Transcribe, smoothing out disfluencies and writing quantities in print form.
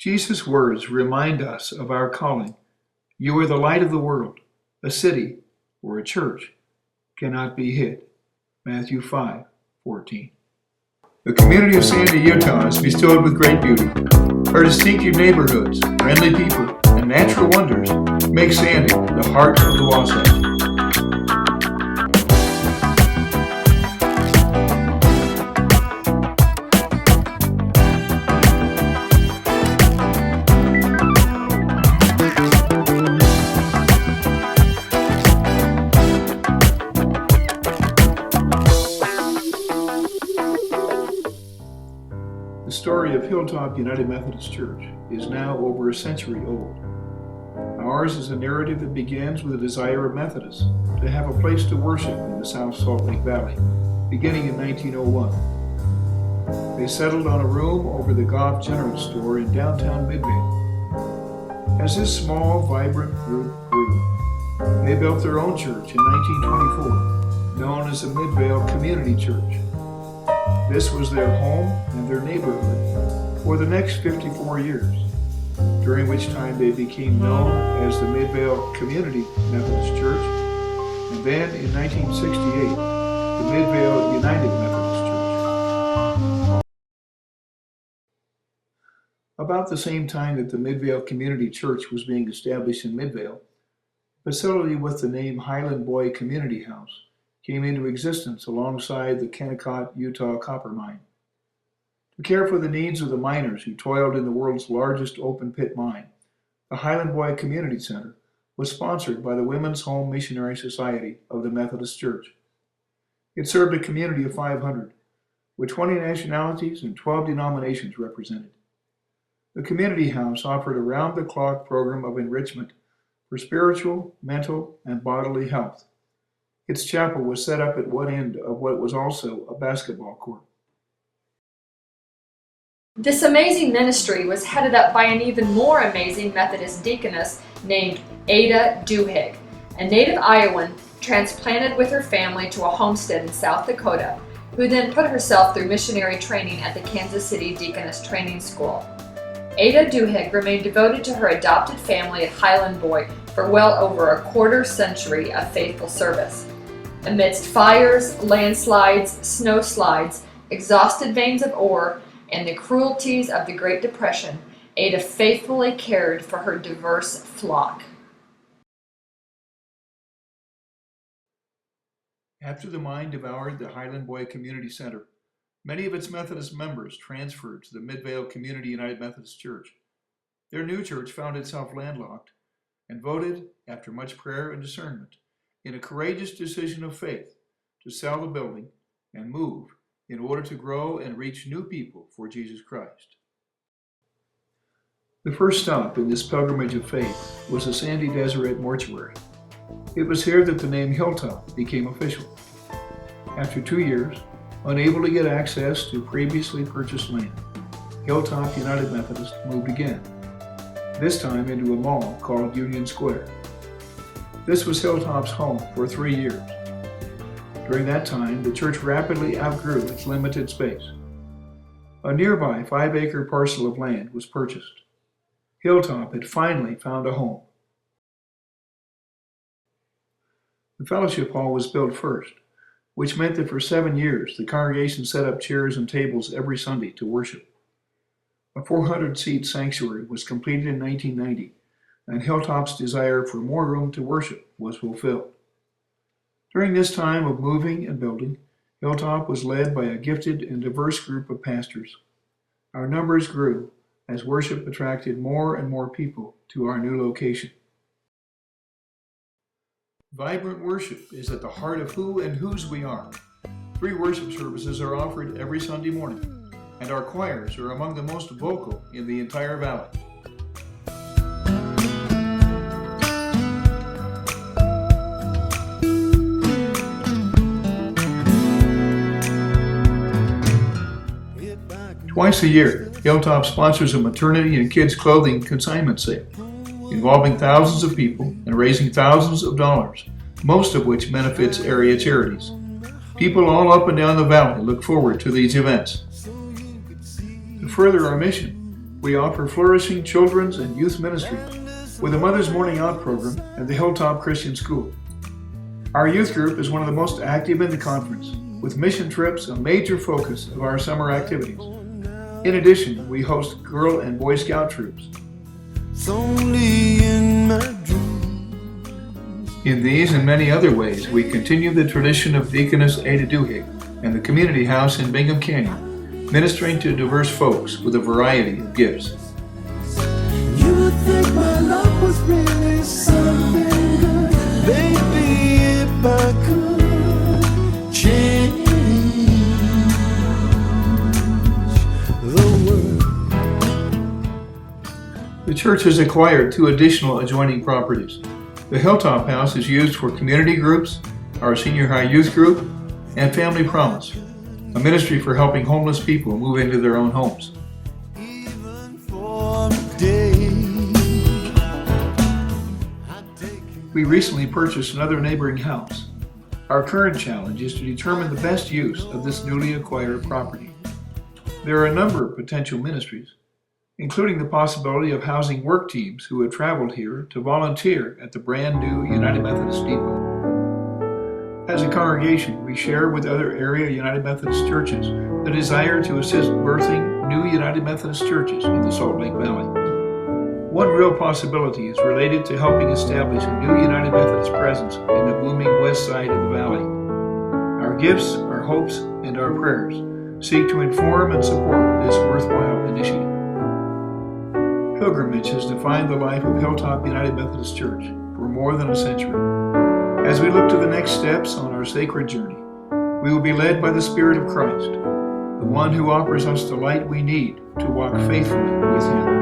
Jesus' words remind us of our calling. You are the light of the world. A city or a church cannot be hid. Matthew 5:14. The community of Sandy, Utah is bestowed with great beauty. Our distinctive neighborhoods, friendly people, and natural wonders make Sandy the heart of the Wasatch. The story of Hilltop United Methodist Church is now over a century old. Ours is a narrative that begins with a desire of Methodists to have a place to worship in the South Salt Lake Valley, beginning in 1901. They settled on a room over the Goff General Store in downtown Midvale. As this small, vibrant group grew, they built their own church in 1924, known as the Midvale Community Church. This was their home and their neighborhood for the next 54 years, during which time they became known as the Midvale Community Methodist Church, and then in 1968, the Midvale United Methodist Church. About the same time that the Midvale Community Church was being established in Midvale, a facility with the name Highland Boy Community House came into existence alongside the Kennecott, Utah copper mine. To care for the needs of the miners who toiled in the world's largest open-pit mine, the Highland Boy Community Center was sponsored by the Women's Home Missionary Society of the Methodist Church. It served a community of 500, with 20 nationalities and 12 denominations represented. The community house offered a round-the-clock program of enrichment for spiritual, mental, and bodily health. Its chapel was set up at one end of what was also a basketball court. This amazing ministry was headed up by an even more amazing Methodist deaconess named Ada Duhigg, a native Iowan transplanted with her family to a homestead in South Dakota, who then put herself through missionary training at the Kansas City Deaconess Training School. Ada Duhigg remained devoted to her adopted family at Highland Boy for well over a quarter century of faithful service. Amidst fires, landslides, snowslides, exhausted veins of ore, and the cruelties of the Great Depression, Ada faithfully cared for her diverse flock. After the mine devoured the Highland Boy Community Center, many of its Methodist members transferred to the Midvale Community United Methodist Church. Their new church found itself landlocked and voted, after much prayer and discernment, in a courageous decision of faith to sell the building and move in order to grow and reach new people for Jesus Christ. The first stop in this pilgrimage of faith was the Sandy Deseret Mortuary. It was here that the name Hilltop became official. After 2 years, unable to get access to previously purchased land, Hilltop United Methodist moved again, this time into a mall called Union Square. This was Hilltop's home for 3 years. During that time, the church rapidly outgrew its limited space. A nearby 5-acre parcel of land was purchased. Hilltop had finally found a home. The fellowship hall was built first, which meant that for 7 years the congregation set up chairs and tables every Sunday to worship. A 400-seat sanctuary was completed in 1990, and Hilltop's desire for more room to worship was fulfilled. During this time of moving and building, Hilltop was led by a gifted and diverse group of pastors. Our numbers grew as worship attracted more and more people to our new location. Vibrant worship is at the heart of who and whose we are. 3 worship services are offered every Sunday morning, and our choirs are among the most vocal in the entire valley. Twice a year, Hilltop sponsors a maternity and kids clothing consignment sale, involving thousands of people and raising thousands of dollars, most of which benefits area charities. People all up and down the valley look forward to these events. To further our mission, we offer flourishing children's and youth ministries with a Mother's Morning Out program at the Hilltop Christian School. Our youth group is one of the most active in the conference, with mission trips a major focus of our summer activities. In addition, we host Girl and Boy Scout troops. It's only in my dreams. In these and many other ways, we continue the tradition of Deaconess Ada Duhigg and the Community House in Bingham Canyon, ministering to diverse folks with a variety of gifts. You would think my love was really something good. Baby, if I could change the world. The church has acquired 2 additional adjoining properties. The Hilltop House is used for community groups, our senior high youth group, and Family Promise, a ministry for helping homeless people move into their own homes. Even for a day. We recently purchased another neighboring house. Our current challenge is to determine the best use of this newly acquired property. There are a number of potential ministries, including the possibility of housing work teams who have traveled here to volunteer at the brand new United Methodist Depot. As a congregation, we share with other area United Methodist churches the desire to assist birthing new United Methodist churches in the Salt Lake Valley. One real possibility is related to helping establish a new United Methodist presence in the booming west side of the valley. Our gifts, our hopes, and our prayers seek to inform and support this worthwhile initiative. Pilgrimage has defined the life of Hilltop United Methodist Church for more than a century. As we look to the next steps on our sacred journey, we will be led by the Spirit of Christ, the one who offers us the light we need to walk faithfully with Him.